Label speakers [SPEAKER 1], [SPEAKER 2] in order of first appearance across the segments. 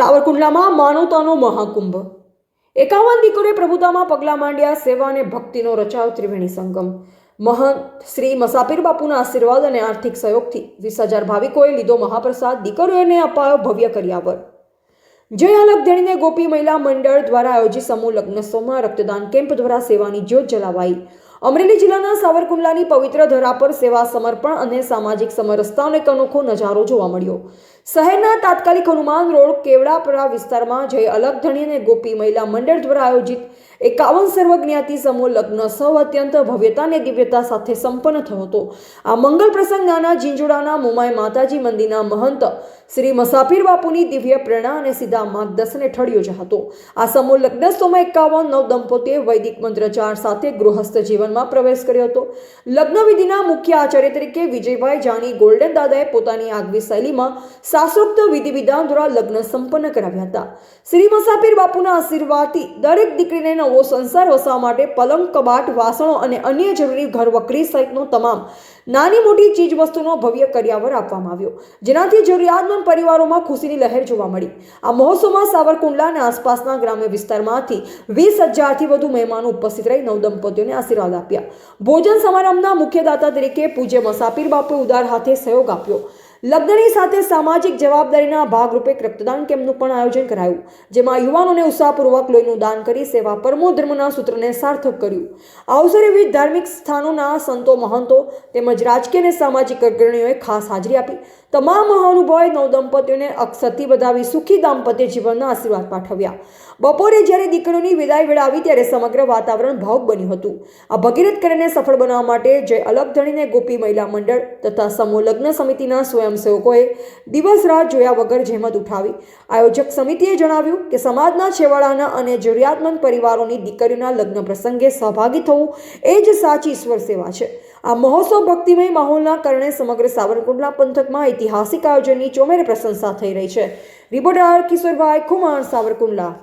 [SPEAKER 1] સાવરકુંડલામાં માનવતાનો મહાકુંભ 51 દીકરીઓએ પ્રભુતામાં પગલાં માંડ્યા. સેવા અને ભક્તિનો રચાયો ત્રિવેણી સંગમ. મહંત શ્રી મસાપીર બાપુના આશીર્વાદ અને આર્થિક સહયોગથી 20,000 ભાવિકોએ લીધો મહાપ્રસાદ. દીકરીઓને અપાયો ભવ્ય કર્યાવર. જય અલગ ધણીને ગોપી મહિલા મંડળ દ્વારા આયોજિત સમૂહ લગ્નોત્સવમાં રક્તદાન કેમ્પ દ્વારા સેવાની જ્યોત જલાવાઈ. અમરેલી જિલ્લાના સાવરકુંડલાની પવિત્ર ધરા પર સેવા, સમર્પણ અને સામાજિક સમરસતાનો એક અનોખો નજારો જોવા મળ્યો. શહેરના તાત્કાલિક હનુમાન રોડ કેવડાપરા વિસ્તારમાં જય અલગ ધણી અને ગોપી મહિલા મંડળ દ્વારા આયોજિત 51 સર્વજ્ઞાતિ સમૂહ લગ્નોત્સવ અત્યંત ભવ્યતા અને દિવ્યતા સાથે સંપન્ન થયો હતો. આ મંગલ પ્રસંગ નાના ઝીંઝુડાના મુમાઈ માતાજી મંદિરના મહંત શ્રી મસાપીર બાપુની દિવ્ય પ્રેરણા અને સીધા માર્ગદર્શન હેઠળ યોજાયો હતો. આ સમૂહ લગ્નોત્સવમાં 51 નવ દંપતીએ વૈદિક મંત્રોચ્ચાર સાથે ગૃહસ્થ જીવનમાં પ્રવેશ કર્યો હતો. લગ્ન વિધિના મુખ્ય આચાર્ય તરીકે વિજયભાઈ જાની ગોલ્ડન દાદાએ પોતાની આગવી શૈલીમાં શાસ્ત્રોક્ત વિધિ વિધાન દ્વારા લગ્ન સંપન્ન કરાવ્યા હતા. શ્રી મસાપીર બાપુના આશીર્વાદથી દરેક દીકરીને નવો સંસાર વસાવવા માટે પલંગ, કબાટ, વાસણો અને અન્ય જરૂરી ઘરવકરી સહિતનો તમામ નાની મોટી ચીજ વસ્તુનો ભવ્ય કર્યાવર આપવામાં આવ્યો, જેનાથી જરૂરિયાતમંદ પરિવારોમાં ખુશીની લહેર જોવા મળી. આ મહોત્સવમાં સાવરકુંડલા અને આસપાસના ગ્રામ્ય વિસ્તારમાંથી 20,000થી વધુ મહેમાનો ઉપસ્થિત રહી નવદંપતીઓને આશીર્વાદ આપ્યા. ભોજન સમારંભના મુખ્ય દાતા તરીકે પૂજ્ય મસાપીર બાપુએ ઉદાર હાથે સહયોગ આપ્યો. લગ્નની સાથે સામાજિક જવાબદારીના ભાગરૂપે રક્તદાન કેમ્પનું પણ આયોજન કરાયું, જેમાં યુવાનોને ઉત્સાહપૂર્વક લોહીનું દાન કરી સેવા પરમો ધર્મના સૂત્રને સાર્થક કર્યું. આ અવસરે વિવિધ ધાર્મિક સ્થાનોના સંતો, મહંતો તેમજ રાજકીય અને સામાજિક અગ્રણીઓએ ખાસ હાજરી આપી. તમામ મહાનુભાવોએ નવદંપતીઓને અક્ષરથી વધાવી સુખી દાંપત્ય જીવનના આશીર્વાદ પાઠવ્યા. બપોરે જ્યારે દીકરીઓની વિદાય વેળ આવી ત્યારે સમગ્ર વાતાવરણ ભાવુક બન્યું હતું. આ ભગીરથ કાર્યને સફળ બનાવવા માટે જય અલગ ધણીને ગોપી મહિલા મંડળ તથા સમૂહ લગ્ન સમિતિના સ્વયંસેવકોએ દિવસ રાત જોયા વગર જહેમત ઉઠાવી. આયોજક સમિતિએ જણાવ્યું કે સમાજના છેવાડાના અને જરૂરિયાતમંદ પરિવારોની દીકરીઓના લગ્ન પ્રસંગે સહભાગી થવું એ જ સાચી ઈશ્વર સેવા છે. આ મહોત્સવ ભક્તિમય માહોલના કારણે સમગ્ર સાવરકુંડલા પંથકમાં ઐતિહાસિક આયોજનની ચોમેરે પ્રશંસા થઈ રહી છે. રિપોર્ટર કિશોરભાઈ ખુમાણ, સાવરકુંડલા.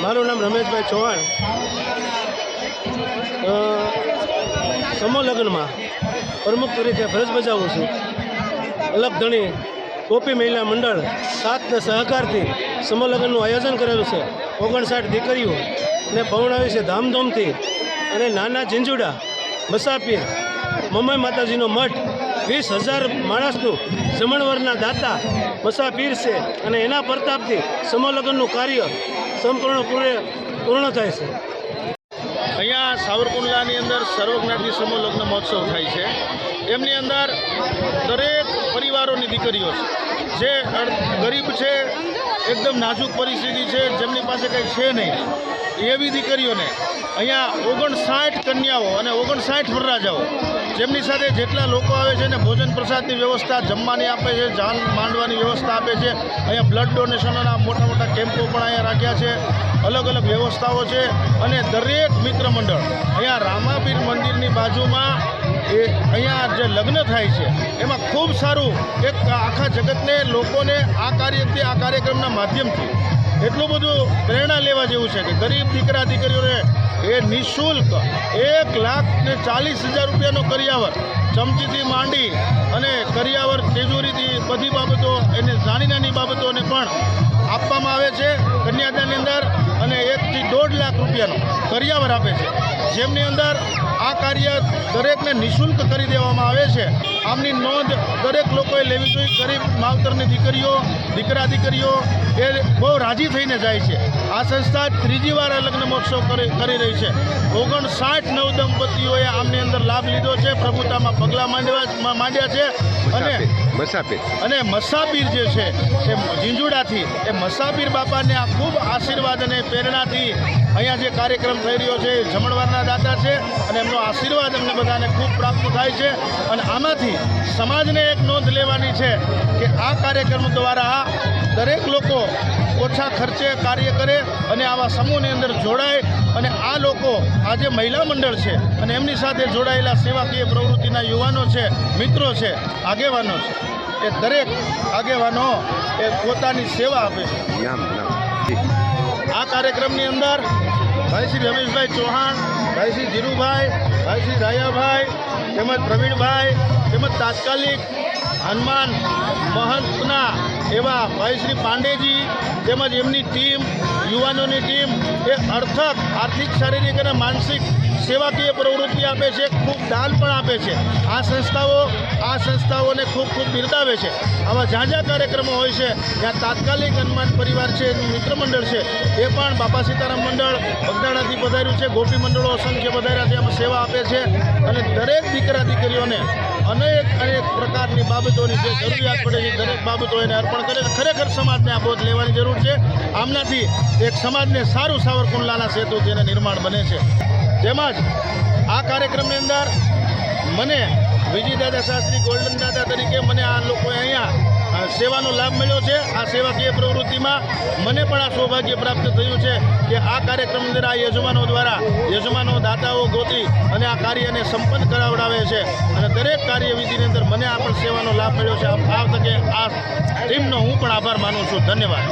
[SPEAKER 2] મારું નામ રમેશભાઈ ચૌહાણ. સમૂહ લગ્નમાં પ્રમુખ તરીકે ફરજ બજાવું છું. અલગ ધણી ગોપી મહિલા મંડળ 7ના સહકારથી સમૂહ લગ્નનું આયોજન કરેલું છે. 59 દીકરીઓને પરણાવી છે ધામધૂમથી. અને નાના ઝીંઝુડા મસાપીર મુમાઈ માતાજીનો મઠ 20,000 માણસનું જમણવારના દાતા મસાપીર છે. અને એના પ્રતાપથી સમૂહ લગ્નનું કાર્ય સંપૂર્ણ પૂર્ણ થાય છે.
[SPEAKER 3] અહીંયા સાવરકુંડલાની અંદર સર્વજ્ઞાતિ સમૂહ લગ્ન મહોત્સવ થાય છે. એમની અંદર દરેક પરિવારોની દીકરીઓ છે, જે ગરીબ છે, એકદમ નાજુક પરિસ્થિતિ છે, જેમની પાસે કંઈ છે નહીં, એવી દીકરીઓને અહીંયા 59 કન્યાઓ અને 59 વરરાજાઓ, જેમની સાથે જેટલા લોકો આવે છે ને ભોજન પ્રસાદની વ્યવસ્થા, જમવાની આપે છે, જાન માંડવાની વ્યવસ્થા આપે છે. અહીંયા બ્લડ ડોનેશનોના મોટા મોટા કેમ્પો પણ અહીંયા રાખ્યા છે. અલગ અલગ વ્યવસ્થાઓ છે. અને દરેક મિત્ર મંડળ અહીંયા રામાપીર મંદિરની બાજુમાં અહીંયા જે લગ્ન થાય છે એમાં ખૂબ સારું એક આખા જગતને, લોકોને આ કાર્યક્રમના માધ્યમથી એટલું બધું પ્રેરણા લેવા જેવું છે કે ગરીબ દીકરા દીકરીઓને એ નિઃશુલ્ક 1,40,000 રૂપિયાનો કરિયાવર, ચમચીથી માંડી અને કરિયાવર, તેજોરીથી બધી બાબતો નાની નાની બાબતોને પણ આપવામાં આવે છે કન્યાદાનની અંદર, અને 1 થી 1.5 લાખ રૂપિયાનો કરિયાવર આપે છે, જેમની અંદર આ કાર્ય દરેકને નિઃશુલ્ક કરી દેવામાં આવે છે. આમની નોંધ દરેક લોકોએ લેવી જોઈએ. ગરીબ માવતરની દીકરીઓ, દીકરીઓ એ બહુ રાજી થઈને જાય છે. આ સંસ્થા ત્રીજી વાર આ લગ્ન મહોત્સવ કરી રહી છે. 59 નવદંપતીઓએ આમની અંદર લાભ લીધો છે, પ્રભુતામાં પગલાં માંડ્યા છે. અને મસાપીર જે છે એ ઝીંઝુડાથી એ મસાપીર બાપાને આ ખૂબ આશીર્વાદ અને પ્રેરણાથી અહીંયા જે કાર્યક્રમ થઈ રહ્યો છે એ જમણવારના દાતા છે, અને એમનો આશીર્વાદ અમને બધાને ખૂબ પ્રાપ્ત થાય છે. અને આમાંથી સમાજને એક નોંધ લેવાની છે કે આ કાર્યક્રમ દ્વારા દરેક લોકો ઓછા ખર્ચે કાર્ય કરે અને આવા સમૂહની અંદર જોડાય. અને આ લોકો આ જે મહિલા મંડળ છે અને એમની સાથે જોડાયેલા સેવાકીય પ્રવૃત્તિના યુવાનો છે, મિત્રો છે, આગેવાનો છે, એ દરેક આગેવાનો એ પોતાની સેવા આપે છે. આ કાર્યક્રમની અંદર ભાઈ શ્રી રમેશભાઈ ચૌહાણ, ભાઈ શ્રી ધીરુભાઈ, ભાઈ શ્રી રાયાભાઈ, તેમજ પ્રવીણભાઈ, તેમજ તાત્કાલિક હનુમાન મહંતના એવા ભાઈ શ્રી પાંડેજી, તેમજ એમની ટીમ, યુવાનોની ટીમ એ આર્થિક, શારીરિક અને માનસિક સેવાકીય પ્રવૃત્તિ આપે છે, ખૂબ દાન પણ આપે છે. આ સંસ્થાઓને ખૂબ બિરદાવે છે. આવા જ્યાં કાર્યક્રમો હોય છે ત્યાં તાત્કાલિક હનુમાન પરિવાર છે, મિત્ર મંડળ છે, એ પણ બાપા સીતારામ મંડળ બગદાણાથી પધાર્યું છે, ગોપી મંડળો અસંખ્ય પધાર્યા છે, એમાં સેવા આપે છે. અને દરેક દીકરીઓને અનેક પ્રકારની બાબતોની જે જરૂરિયાત પડે છે દરેક બાબતો એને અર્પણ કરે. ખરેખર સમાજને આ બોધ લેવાની જરૂર છે. આમનાથી એક સમાજને સારું સાવરકુંડલાના સેતુથી એને નિર્માણ બને છે. તેમજ આ કાર્યક્રમની અંદર મને વિજયદાદા શાસ્ત્રી ગોલ્ડન દાદા તરીકે મને આ લોકોએ અહીંયા સેવાનો લાભ મળ્યો છે. આ સેવાકીય પ્રવૃત્તિમાં મને પણ આ સૌભાગ્ય પ્રાપ્ત થયું છે કે આ કાર્યક્રમ અંદર આ યજમાનો દાતાઓ ગોતી અને આ કાર્યને સંપન્ન કરાવડાવે છે. અને દરેક કાર્યવિધિની અંદર મને આ પણ સેવાનો લાભ મળ્યો છે. આ તકે આ ટીમનો હું પણ આભાર માનું છું. ધન્યવાદ.